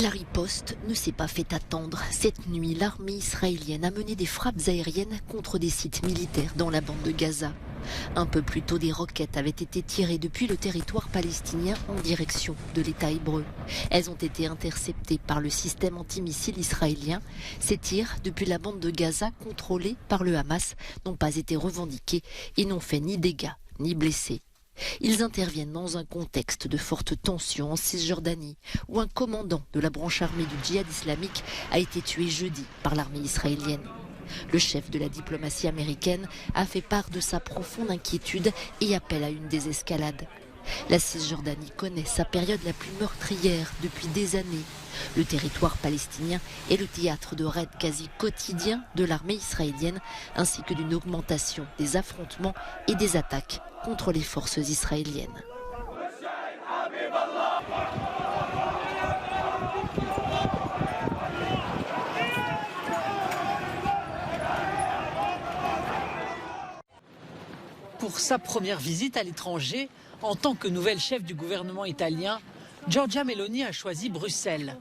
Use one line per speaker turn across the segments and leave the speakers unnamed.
La riposte ne s'est pas fait attendre. Cette nuit, l'armée israélienne a mené des frappes aériennes contre des sites militaires dans la bande de Gaza. Un peu plus tôt, des roquettes avaient été tirées depuis le territoire palestinien en direction de l'État hébreu. Elles ont été interceptées par le système antimissile israélien. Ces tirs depuis la bande de Gaza contrôlée par le Hamas n'ont pas été revendiqués et n'ont fait ni dégâts ni blessés. Ils interviennent dans un contexte de forte tension en Cisjordanie, où un commandant de la branche armée du djihad islamique a été tué jeudi par l'armée israélienne. Le chef de la diplomatie américaine a fait part de sa profonde inquiétude et appelle à une désescalade. La Cisjordanie connaît sa période la plus meurtrière depuis des années. Le territoire palestinien est le théâtre de raids quasi quotidiens de l'armée israélienne, ainsi que d'une augmentation des affrontements et des attaques contre les forces israéliennes.
Pour sa première visite à l'étranger, en tant que nouvelle chef du gouvernement italien, Giorgia Meloni a choisi Bruxelles.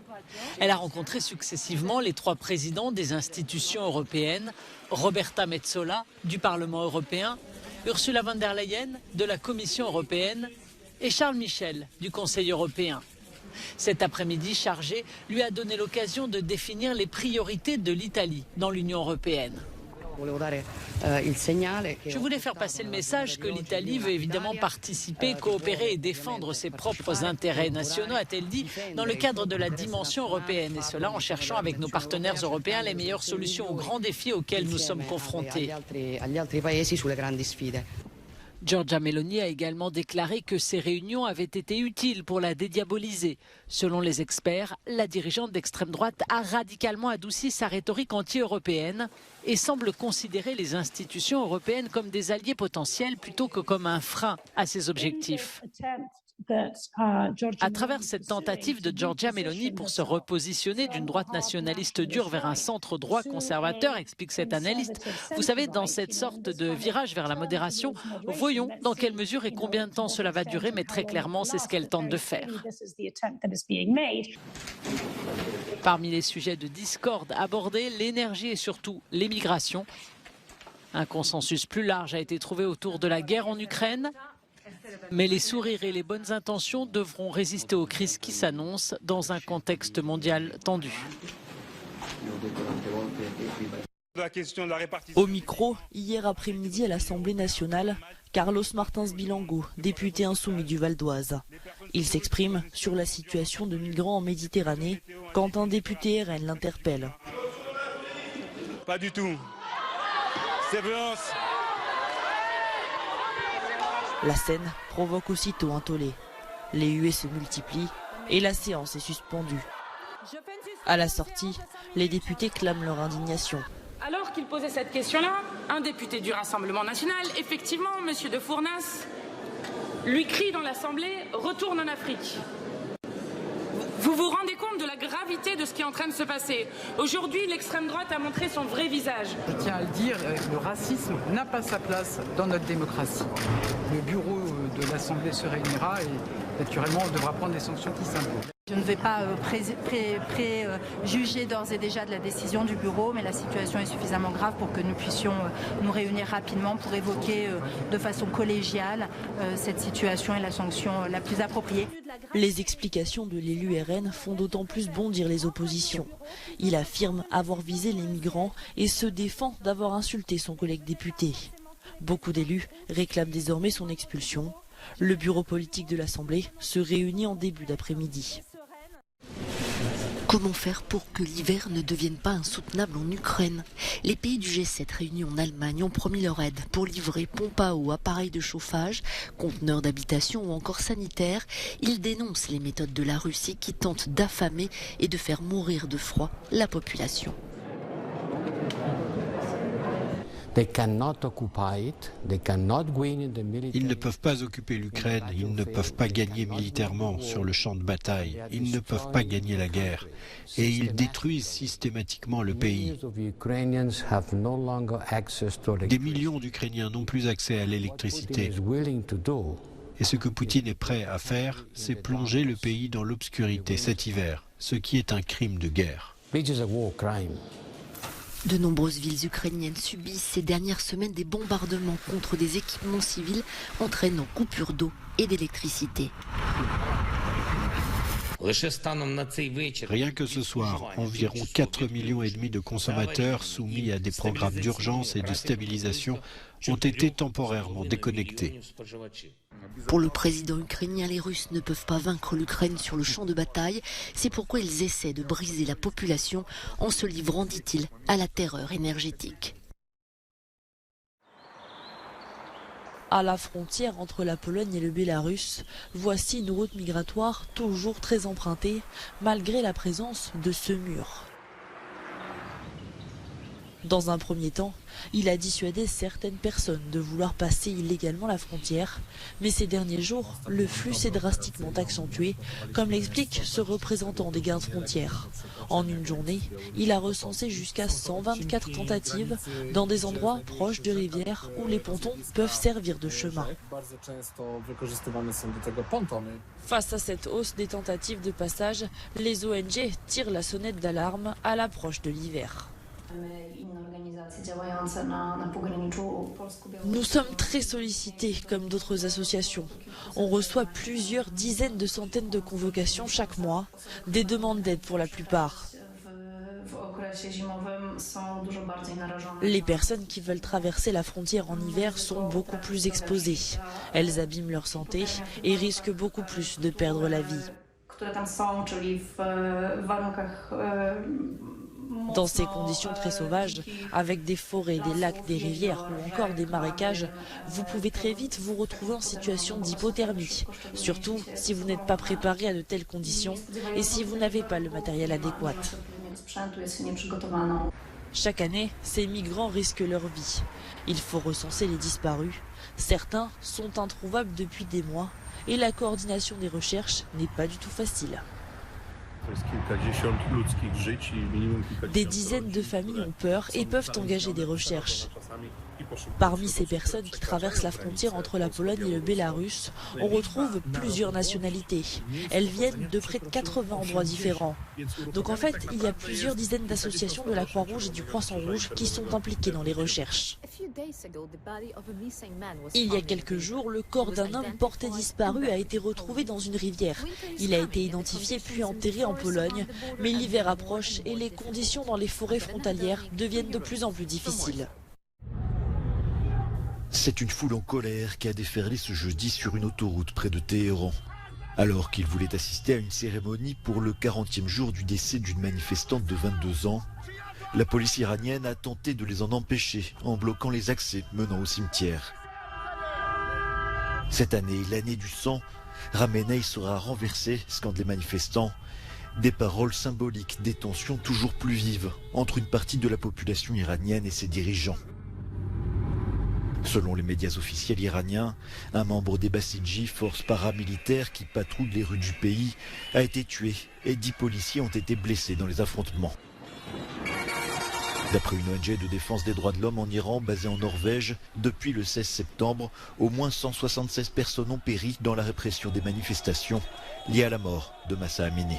Elle a rencontré successivement les 3 présidents des institutions européennes, Roberta Metsola du Parlement européen, Ursula von der Leyen de la Commission européenne et Charles Michel du Conseil européen. Cet après-midi chargé lui a donné l'occasion de définir les priorités de l'Italie dans l'Union européenne. Je voulais faire passer le message que l'Italie veut évidemment participer, coopérer et défendre ses propres intérêts nationaux, a-t-elle dit, dans le cadre de la dimension européenne. Et cela en cherchant avec nos partenaires européens les meilleures solutions aux grands défis auxquels nous sommes confrontés. Giorgia Meloni a également déclaré que ces réunions avaient été utiles pour la dédiaboliser. Selon les experts, la dirigeante d'extrême droite a radicalement adouci sa rhétorique anti-européenne et semble considérer les institutions européennes comme des alliés potentiels plutôt que comme un frein à ses objectifs. À travers cette tentative de Giorgia Meloni pour se repositionner d'une droite nationaliste dure vers un centre droit conservateur, explique cet analyste, vous savez, dans cette sorte de virage vers la modération, voyons dans quelle mesure et combien de temps cela va durer, mais très clairement, c'est ce qu'elle tente de faire. Parmi les sujets de discorde abordés, l'énergie et surtout les migrations. Un consensus plus large a été trouvé autour de la guerre en Ukraine. Mais les sourires et les bonnes intentions devront résister aux crises qui s'annoncent dans un contexte mondial tendu.
Au micro, hier après-midi à l'Assemblée nationale, Carlos Martins Bilango, député insoumis du Val d'Oise. Il s'exprime sur la situation de migrants en Méditerranée quand un député RN l'interpelle.
Pas du tout. C'est violence.
La scène provoque aussitôt un tollé. Les huées se multiplient et la séance est suspendue. À la sortie, les députés clament leur indignation.
Alors qu'il posait cette question-là, un député du Rassemblement national, effectivement, M. de Fournas, lui crie dans l'Assemblée « Retourne en Afrique ». Vous vous rendez compte de la gravité de ce qui est en train de se passer? Aujourd'hui, l'extrême droite a montré son vrai visage.
Je tiens à le dire, le racisme n'a pas sa place dans notre démocratie. Le bureau de l'Assemblée se réunira et naturellement on devra prendre les sanctions qui s'imposent.
Je ne vais pas préjuger d'ores et déjà de la décision du bureau, mais la situation est suffisamment grave pour que nous puissions nous réunir rapidement pour évoquer de façon collégiale cette situation et la sanction la plus appropriée.
Les explications de l'élu RN font d'autant plus bondir les oppositions. Il affirme avoir visé les migrants et se défend d'avoir insulté son collègue député. Beaucoup d'élus réclament désormais son expulsion. Le bureau politique de l'Assemblée se réunit en début d'après-midi.
Comment faire pour que l'hiver ne devienne pas insoutenable en Ukraine? Les pays du G7 réunis en Allemagne ont promis leur aide pour livrer pompes à eau, appareils de chauffage, conteneurs d'habitation ou encore sanitaires. Ils dénoncent les méthodes de la Russie qui tentent d'affamer et de faire mourir de froid la population.
Ils ne peuvent pas occuper l'Ukraine, ils ne peuvent pas gagner militairement sur le champ de bataille, ils ne peuvent pas gagner la guerre. Et ils détruisent systématiquement le pays. Des millions d'Ukrainiens n'ont plus accès à l'électricité. Et ce que Poutine est prêt à faire, c'est plonger le pays dans l'obscurité cet hiver, ce qui est un crime de guerre.
De nombreuses villes ukrainiennes subissent ces dernières semaines des bombardements contre des équipements civils entraînant coupure d'eau et d'électricité.
Rien que ce soir, environ 4,5 millions de consommateurs soumis à des programmes d'urgence et de stabilisation ont été temporairement déconnectés.
Pour le président ukrainien, les Russes ne peuvent pas vaincre l'Ukraine sur le champ de bataille. C'est pourquoi ils essaient de briser la population en se livrant, dit-il, à la terreur énergétique.
À la frontière entre la Pologne et le Bélarus, voici une route migratoire toujours très empruntée, malgré la présence de ce mur. Dans un premier temps, il a dissuadé certaines personnes de vouloir passer illégalement la frontière, mais ces derniers jours, le flux s'est drastiquement accentué, comme l'explique ce représentant des gardes-frontières. En une journée, il a recensé jusqu'à 124 tentatives dans des endroits proches de rivières où les pontons peuvent servir de chemin. Face à cette hausse des tentatives de passage, les ONG tirent la sonnette d'alarme à l'approche de l'hiver. Nous sommes très sollicités comme d'autres associations. On reçoit plusieurs dizaines de centaines de convocations chaque mois, des demandes d'aide pour la plupart. Les personnes qui veulent traverser la frontière en hiver sont beaucoup plus exposées. Elles abîment leur santé et risquent beaucoup plus de perdre la vie. Dans ces conditions très sauvages, avec des forêts, des lacs, des rivières ou encore des marécages, vous pouvez très vite vous retrouver en situation d'hypothermie, surtout si vous n'êtes pas préparé à de telles conditions et si vous n'avez pas le matériel adéquat. Chaque année, ces migrants risquent leur vie. Il faut recenser les disparus. Certains sont introuvables depuis des mois et la coordination des recherches n'est pas du tout facile. Des dizaines de familles ont peur et peuvent engager des recherches. Parmi ces personnes qui traversent la frontière entre la Pologne et le Bélarus, on retrouve plusieurs nationalités. Elles viennent de près de 80 endroits différents. Donc en fait, il y a plusieurs dizaines d'associations de la Croix-Rouge et du Croissant-Rouge qui sont impliquées dans les recherches. Il y a quelques jours, le corps d'un homme porté disparu a été retrouvé dans une rivière. Il a été identifié puis enterré en Pologne, mais l'hiver approche et les conditions dans les forêts frontalières deviennent de plus en plus difficiles.
C'est une foule en colère qui a déferlé ce jeudi sur une autoroute près de Téhéran. Alors qu'ils voulaient assister à une cérémonie pour le 40e jour du décès d'une manifestante de 22 ans, la police iranienne a tenté de les en empêcher en bloquant les accès menant au cimetière. Cette année, l'année du sang, Khamenei sera renversé, scandent les manifestants. Des paroles symboliques, des tensions toujours plus vives entre une partie de la population iranienne et ses dirigeants. Selon les médias officiels iraniens, un membre des Bassidji, forces paramilitaires qui patrouillent les rues du pays, a été tué et 10 policiers ont été blessés dans les affrontements. D'après une ONG de défense des droits de l'homme en Iran, basée en Norvège, depuis le 16 septembre, au moins 176 personnes ont péri dans la répression des manifestations liées à la mort de Mahsa Amini.